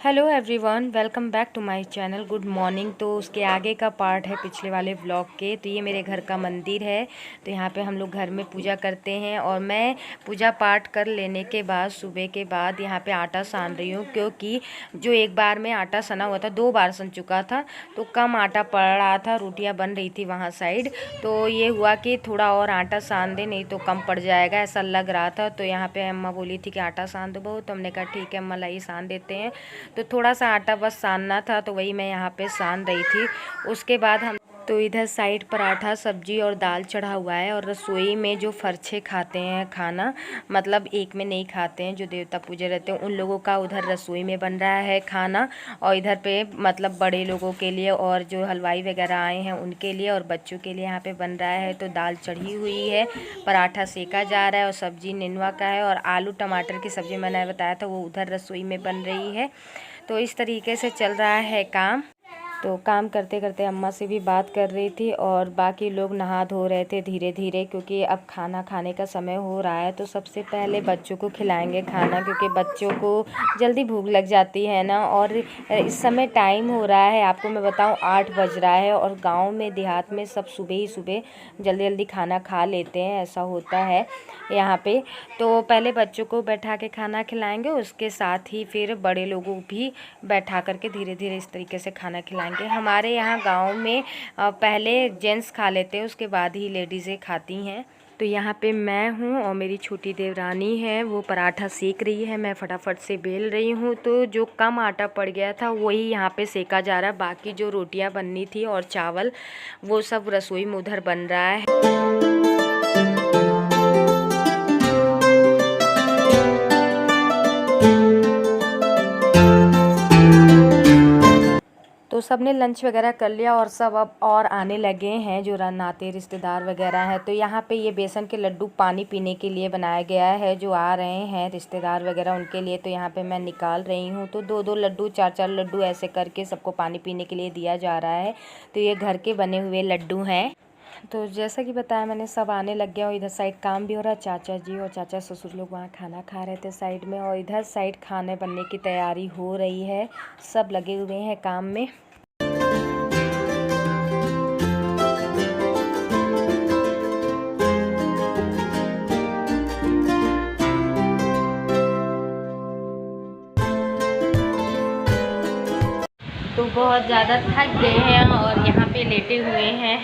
Hello everyone, welcome back to my channel. Good morning. तो उसके आगे का पार्ट है पिछले वाले व्लॉग के। तो ये मेरे घर का मंदिर है। तो यहाँ पे हम लोग घर में पूजा करते हैं और मैं पूजा पाठ कर लेने के बाद सुबह के बाद यहाँ पे आटा सान रही हूँ, क्योंकि जो एक बार में आटा सना हुआ था 2 बार सन चुका था, तो कम आटा पड़ रहा था, रोटियाँ बन रही थी वहाँ साइड। तो ये हुआ कि थोड़ा और आटा सान दे, नहीं तो कम पड़ जाएगा ऐसा लग रहा था। तो यहाँ पे अम्मा बोली थी कि आटा सान दो बहू, तो हमने कहा ठीक है अम्मा लाइए सान देते हैं। तो थोड़ा सा आटा बस सानना था, तो वही मैं यहाँ पे सान रही थी। उसके बाद हम तो इधर साइड पराठा सब्जी और दाल चढ़ा हुआ है। और रसोई में जो फर्चे खाते हैं खाना, मतलब एक में नहीं खाते हैं, जो देवता पूजे रहते हैं उन लोगों का उधर रसोई में बन रहा है खाना। और इधर पे मतलब बड़े लोगों के लिए और जो हलवाई वगैरह आए हैं उनके लिए और बच्चों के लिए यहाँ पे बन रहा है। तो दाल चढ़ी हुई है, पराठा सेका जा रहा है और सब्जी नेनुआ का है, और आलू टमाटर की सब्ज़ी मैंने बताया था वो उधर रसोई में बन रही है। तो इस तरीके से चल रहा है काम। तो काम करते करते अम्मा से भी बात कर रही थी और बाकी लोग नहा धो रहे थे धीरे धीरे, क्योंकि अब खाना खाने का समय हो रहा है। तो सबसे पहले बच्चों को खिलाएंगे खाना, क्योंकि बच्चों को जल्दी भूख लग जाती है ना। और इस समय टाइम हो रहा है, आपको मैं बताऊं 8 बज रहा है, और गांव में देहात में सब सुबह ही सुबह जल्दी जल्दी खाना खा लेते हैं, ऐसा होता है यहाँ पे। तो पहले बच्चों को बैठा के खाना खिलाएंगे, उसके साथ ही फिर बड़े लोगों भी बैठा करके धीरे धीरे इस तरीके से खाना खिलाएंगे। हमारे यहाँ गांव में पहले जेंट्स खा लेते हैं, उसके बाद ही लेडीज़ें खाती हैं। तो यहाँ पे मैं हूँ और मेरी छोटी देवरानी है, वो पराठा सेक रही है, मैं फटाफट से बेल रही हूँ। तो जो कम आटा पड़ गया था वही यहाँ पे सेका जा रहा है, बाकी जो रोटियाँ बननी थी और चावल वो सब रसोई में उधर बन रहा है। तो सब ने लंच वगैरह कर लिया और सब अब और आने लगे हैं, जो नाते रिश्तेदार वगैरह हैं। तो यहाँ पे ये बेसन के लड्डू पानी पीने के लिए बनाया गया है, जो आ रहे हैं रिश्तेदार वगैरह उनके लिए। तो यहाँ पे मैं निकाल रही हूँ, तो 2-2 लड्डू 4-4 लड्डू ऐसे करके सबको पानी पीने के लिए दिया जा रहा है। तो ये घर के बने हुए लड्डू हैं। तो जैसा कि बताया मैंने, सब आने लग गया और इधर साइड काम भी हो रहा है। चाचा जी और चाचा ससुर लोग वहाँ खाना खा रहे थे साइड में, और इधर साइड खाने बनने की तैयारी हो रही है, सब लगे हुए हैं काम में। तो बहुत ज़्यादा थक गए हैं और यहाँ पे लेटे हुए हैं।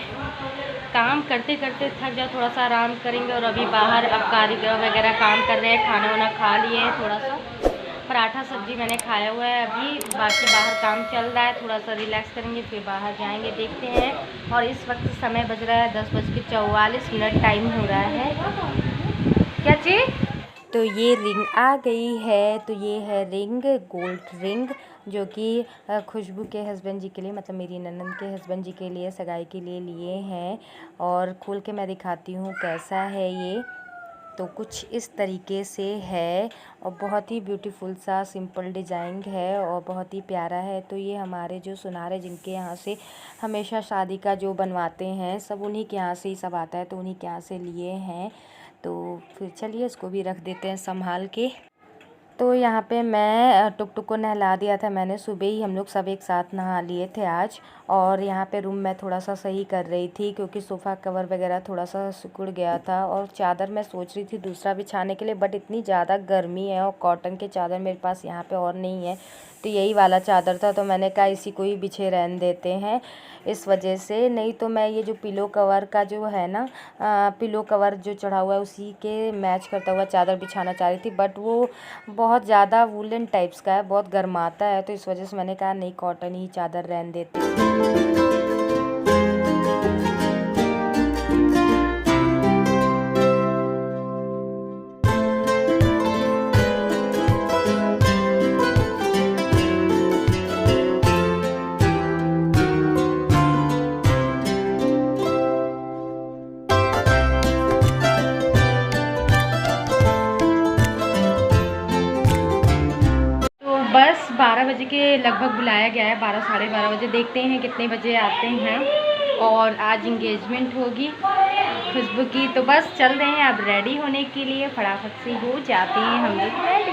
काम करते करते थक जाओ, थोड़ा सा आराम करेंगे। और अभी बाहर अब कारीगर वगैरह काम कर रहे हैं, खाना वाना खा लिए हैं, थोड़ा सा पराठा सब्जी मैंने खाया हुआ है अभी, बाकी बाहर काम चल रहा है, थोड़ा सा रिलैक्स करेंगे फिर बाहर जाएंगे, देखते हैं। और इस वक्त समय बज रहा है 10:44 टाइम हो रहा है। क्या चीज़? तो ये रिंग आ गई है। तो ये है रिंग, गोल्ड रिंग, जो कि खुशबू के हस्बैंड जी के लिए, मतलब मेरी ननद के हस्बैंड जी के लिए सगाई के लिए लिए हैं। और खोल के मैं दिखाती हूँ कैसा है ये। तो कुछ इस तरीके से है और बहुत ही ब्यूटीफुल सा सिंपल डिज़ाइन है और बहुत ही प्यारा है। तो ये हमारे जो सुनार है, जिनके यहाँ से हमेशा शादी का जो बनवाते हैं सब उन्हीं के यहाँ से ही सब आता है, तो उन्हीं के यहाँ से लिए हैं। तो फिर चलिए इसको भी रख देते हैं संभाल के। तो यहाँ पे मैं टुक टुक को नहला दिया था मैंने, सुबह ही हम लोग सब एक साथ नहा लिए थे आज। और यहाँ पे रूम में थोड़ा सा सही कर रही थी, क्योंकि सोफ़ा कवर वगैरह थोड़ा सा सिकुड़ गया था। और चादर मैं सोच रही थी दूसरा बिछाने के लिए, बट इतनी ज़्यादा गर्मी है और कॉटन के चादर मेरे पास यहाँ पे और नहीं है। तो यही वाला चादर था, तो मैंने कहा इसी को ही बिछे रहने देते हैं इस वजह से। नहीं तो मैं ये जो पिलो कवर का जो है ना, पिलो कवर जो चढ़ा हुआ है उसी के मैच करता हुआ चादर बिछाना चाह रही थी, बट वो बहुत ज़्यादा वुलन टाइप्स का है, बहुत गर्माता है। तो इस वजह से मैंने कहा नहीं, कॉटन ही चादर रहने देते। बस 12 बजे के लगभग बुलाया गया है, 12 साढ़े 12 बजे, देखते हैं कितने बजे आते हैं। और आज इंगेजमेंट होगी खुशबू की, तो बस चल रहे हैं अब रेडी होने के लिए, फटाफट से हो जाते हैं हम लोग रेडी।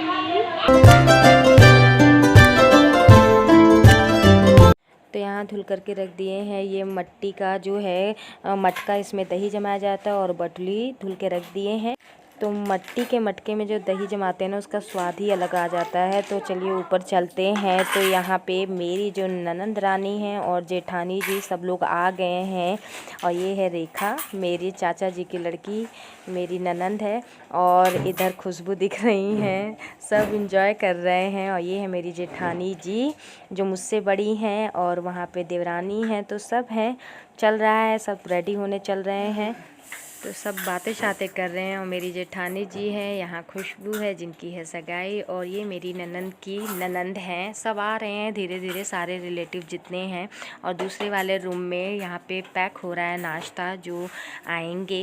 धुल करके रख दिए हैं। ये मट्टी का जो है मटका, इसमें दही जमाया जाता है, और बटुली धुल के रख दिए हैं। तो मट्टी के मटके में जो दही जमाते हैं ना, उसका स्वाद ही अलग आ जाता है। तो चलिए ऊपर चलते हैं। तो यहाँ पे मेरी जो ननंद रानी हैं और जेठानी जी सब लोग आ गए हैं। और ये है रेखा, मेरी चाचा जी की लड़की, मेरी ननंद है। और इधर खुशबू दिख रही हैं, सब इंजॉय कर रहे हैं। और ये है मेरी जेठानी जी जो मुझसे बड़ी हैं, और वहाँ पे देवरानी हैं। तो सब हैं, चल रहा है, सब रेडी होने चल रहे हैं। तो सब बातें शातें कर रहे हैं। और मेरी जेठानी जी हैं, यहाँ खुशबू है जिनकी है सगाई, और ये मेरी ननंद की ननंद हैं। सब आ रहे हैं धीरे धीरे, सारे रिलेटिव जितने हैं। और दूसरे वाले रूम में यहाँ पे पैक हो रहा है नाश्ता, जो आएंगे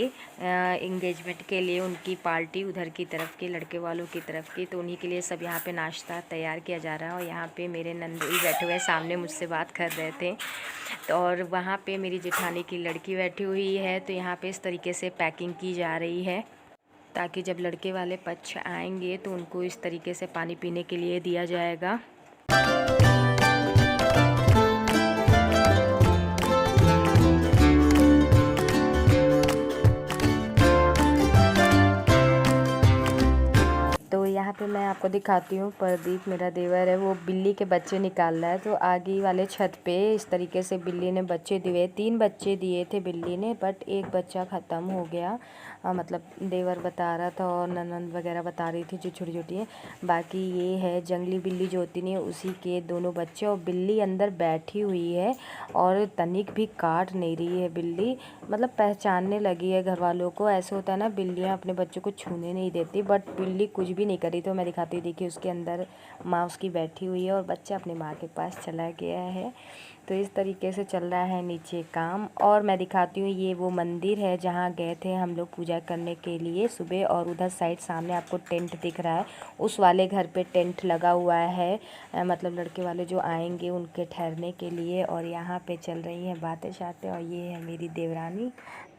इंगेजमेंट के लिए, उनकी पार्टी उधर की तरफ की, लड़के वालों की तरफ की। तो उन्हीं के लिए सब यहाँ पे नाश्ता तैयार किया जा रहा है। और यहाँ पे मेरे नंदोई बैठे हुए सामने मुझसे बात कर रहे थे। तो और वहाँ पे मेरी जेठानी की लड़की बैठी हुई है। तो यहाँ पे इस तरीके से पैकिंग की जा रही है, ताकि जब लड़के वाले पक्ष आएंगे तो उनको इस तरीके से पानी पीने के लिए दिया जाएगा। तो यहाँ पे मैं आपको दिखाती हूँ, प्रदीप मेरा देवर है, वो बिल्ली के बच्चे निकाल रहा है। तो आगे वाले छत पे इस तरीके से बिल्ली ने बच्चे दिए, 3 बच्चे दिए थे बिल्ली ने, बट एक बच्चा ख़त्म हो गया। मतलब देवर बता रहा था और ननंद वगैरह बता रही थी जो छोटी छोटी है। बाकी ये है जंगली बिल्ली जो होती नहीं, उसी के दोनों बच्चे। और बिल्ली अंदर बैठी हुई है और तनिक भी काट नहीं रही है बिल्ली, मतलब पहचानने लगी है घर वालों को। ऐसे होता है ना, बिल्लियाँ अपने बच्चों को छूने नहीं देती, बट बिल्ली कुछ भी नहीं करी। तो मैं दिखाती, देखिए उसके अंदर माँ उसकी बैठी हुई है और बच्चा अपने माँ के पास चला गया है। तो इस तरीके से चल रहा है नीचे काम। और मैं दिखाती हूँ, ये वो मंदिर है जहाँ गए थे हम लोग पूजा करने के लिए सुबह। और उधर साइड सामने आपको टेंट दिख रहा है, उस वाले घर पे टेंट लगा हुआ है, मतलब लड़के वाले जो आएंगे उनके ठहरने के लिए। और यहाँ पे चल रही हैं बातें शातें। और ये है मेरी देवरानी।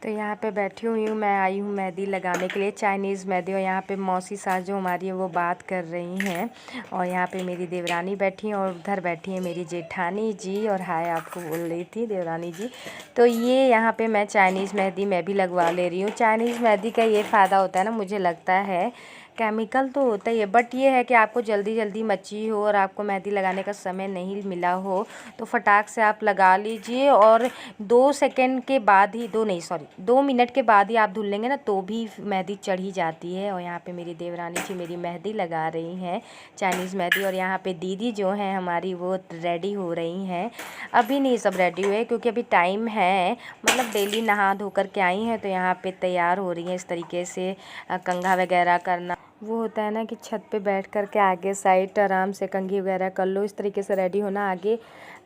तो यहाँ पे बैठी हुई हूँ, मैं आई हूँ मेहंदी लगाने के लिए, चाइनीज़ मेहंदी। और यहाँ पे मौसी सास जो हमारी है वो बात कर रही हैं। और यहाँ पे मेरी देवरानी बैठी हैं, और उधर बैठी है मेरी जेठानी जी। और हाय आपको बोल रही थी देवरानी जी। तो ये यहाँ पे मैं चाइनीज़ मेहंदी मैं भी लगवा ले रही हूँ। चाइनीज़ मेहंदी का ये फ़ायदा होता है ना, मुझे लगता है केमिकल तो होता ही है, बट ये है कि आपको जल्दी जल्दी मची हो और आपको मेहंदी लगाने का समय नहीं मिला हो, तो फटाक से आप लगा लीजिए। और 2 सेकंड के बाद ही, 2 मिनट के बाद ही आप धुल लेंगे ना, तो भी मेहंदी चढ़ ही जाती है। और यहाँ पे मेरी देवरानी जी मेरी मेहंदी लगा रही हैं, चाइनीज़ मेहंदी। और यहाँ पे दीदी जो हैं हमारी, वो रेडी हो रही हैं। अभी नहीं सब रेडी हुए, क्योंकि अभी टाइम है, मतलब डेली नहा धो कर के आई हैं। तो यहाँ पे तैयार हो रही हैं इस तरीके से, कंघा वगैरह करना वो होता है ना कि छत पे बैठ कर के आगे साइड आराम से कंघी वगैरह कर लो। इस तरीके से रेडी होना आगे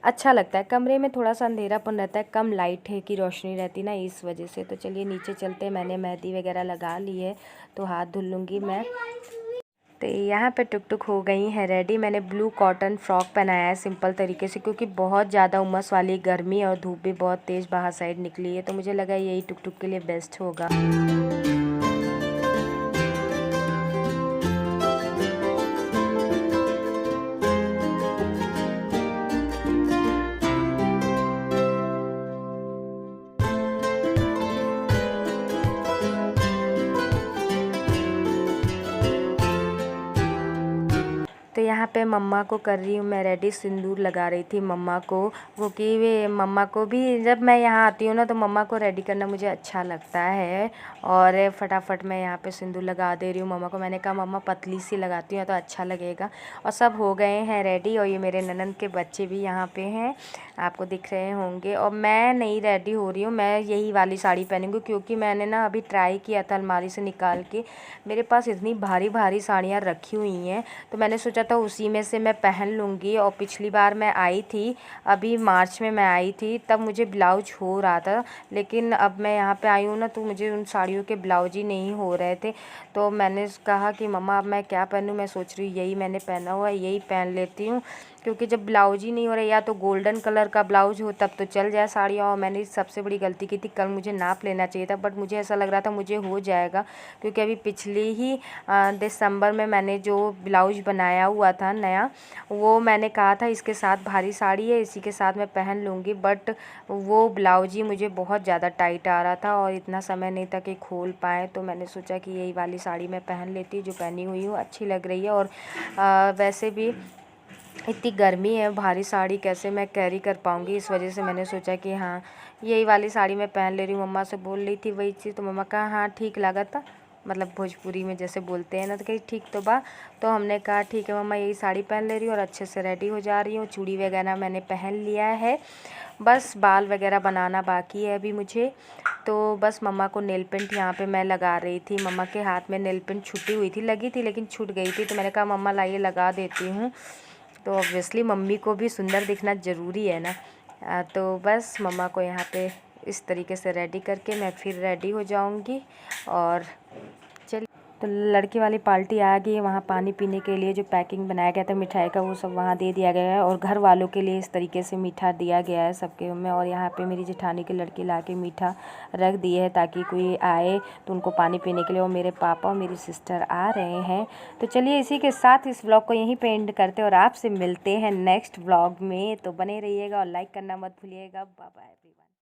अच्छा लगता है। कमरे में थोड़ा सा अंधेरापन रहता है, कम लाइट है की रोशनी रहती ना, इस वजह से। तो चलिए नीचे चलते हैं। मैंने मेहंदी वगैरह लगा ली है, तो हाथ धुल लूँगी मैं। तो यहाँ पे टुक टुक हो गई है रेडी। मैंने ब्लू कॉटन फ्रॉक पहनाया है सिंपल तरीके से, क्योंकि बहुत ज़्यादा उमस वाली गर्मी और धूप भी बहुत तेज़ बाहर साइड निकली है। तो मुझे लगा यही टुक टुक के लिए बेस्ट होगा। तो यहाँ पे मम्मा को कर रही हूँ मैं रेडी, सिंदूर लगा रही थी मम्मा को, क्योंकि वे मम्मा को भी जब मैं यहाँ आती हूँ ना, तो मम्मा को रेडी करना मुझे अच्छा लगता है। और फटाफट मैं यहाँ पे सिंदूर लगा दे रही हूँ मम्मा को। मैंने कहा मम्मा पतली सी लगाती हूँ तो अच्छा लगेगा। और सब हो गए हैं रेडी। और ये मेरे ननंद के बच्चे भी यहाँ पे हैं, आपको दिख रहे होंगे। और मैं नहीं रेडी हो रही हूँ, मैं यही वाली साड़ी पहनूँगी, क्योंकि मैंने ना अभी ट्राई किया था अलमारी से निकाल के। मेरे पास इतनी भारी भारी साड़ियाँ रखी हुई हैं, तो मैंने सोचा था उसी में से मैं पहन लूँगी। और पिछली बार मैं आई थी, अभी मार्च में मैं आई थी, तब मुझे ब्लाउज हो रहा था। लेकिन अब मैं यहाँ पे आई हूँ ना, तो मुझे उन साड़ियों के ब्लाउज ही नहीं हो रहे थे। तो मैंने कहा कि मम्मा अब मैं क्या पहनूँ। मैं सोच रही हूँ यही मैंने पहना हुआ है, यही पहन लेती हूँ, क्योंकि जब ब्लाउज ही नहीं हो रहा, या तो गोल्डन कलर का ब्लाउज हो तब तो चल जाए साड़ियाँ। और मैंने सबसे बड़ी गलती की थी, कल मुझे नाप लेना चाहिए था, बट मुझे ऐसा लग रहा था मुझे हो जाएगा, क्योंकि अभी पिछली ही दिसंबर में मैंने जो ब्लाउज बनाया हुआ था नया, वो मैंने कहा था इसके साथ भारी साड़ी है, इसी के साथ मैं पहन लूँगी, बट वो ब्लाउज ही मुझे बहुत ज़्यादा टाइट आ रहा था और इतना समय नहीं था कि खोल पाए। तो मैंने सोचा कि यही वाली साड़ी मैं पहन लेती, जो पहनी हुई हूँ, अच्छी लग रही है। और वैसे भी इतनी गर्मी है, भारी साड़ी कैसे मैं कैरी कर पाऊँगी, इस वजह से मैंने सोचा कि हाँ यही वाली साड़ी मैं पहन ले रही हूँ। मम्मा से बोल रही थी वही चीज़, तो मम्मा कहा हाँ ठीक लगा था, मतलब भोजपुरी में जैसे बोलते हैं ना, तो कही ठीक तो बा। तो हमने कहा ठीक है मम्मा, यही साड़ी पहन ले रही हूँ और अच्छे से रेडी हो जा रही हूँ। चूड़ी वगैरह मैंने पहन लिया है, बस बाल वगैरह बनाना बाकी है अभी मुझे। तो बस मम्मा को नेल पेंट यहाँ पे मैं लगा रही थी। मम्मा के हाथ में नेल पेंट छुटी हुई थी, लगी थी लेकिन छूट गई थी, तो मैंने कहा मम्मा लाइए लगा देती हूँ। तो ऑब्वियसली मम्मी को भी सुंदर दिखना ज़रूरी है ना। तो बस मम्मा को यहाँ पे इस तरीके से रेडी करके मैं फिर रेडी हो जाऊँगी। और चलिए, तो लड़की वाली पार्टी आ गई है, वहाँ पानी पीने के लिए जो पैकिंग बनाया गया था मिठाई का, वो सब वहाँ दे दिया गया है। और घर वालों के लिए इस तरीके से मीठा दिया गया है सबके में। और यहाँ पे मेरी जेठानी की लड़की ला के मीठा रख दिए है ताकि कोई आए तो उनको पानी पीने के लिए। और मेरे पापा और मेरी सिस्टर आ रहे हैं। तो चलिए इसी के साथ इस व्लॉग को यहीं पे एंड करते हैं और आपसे मिलते हैं नेक्स्ट व्लॉग में। तो बने रहिएगा और लाइक करना मत भूलिएगा। Bye bye everyone.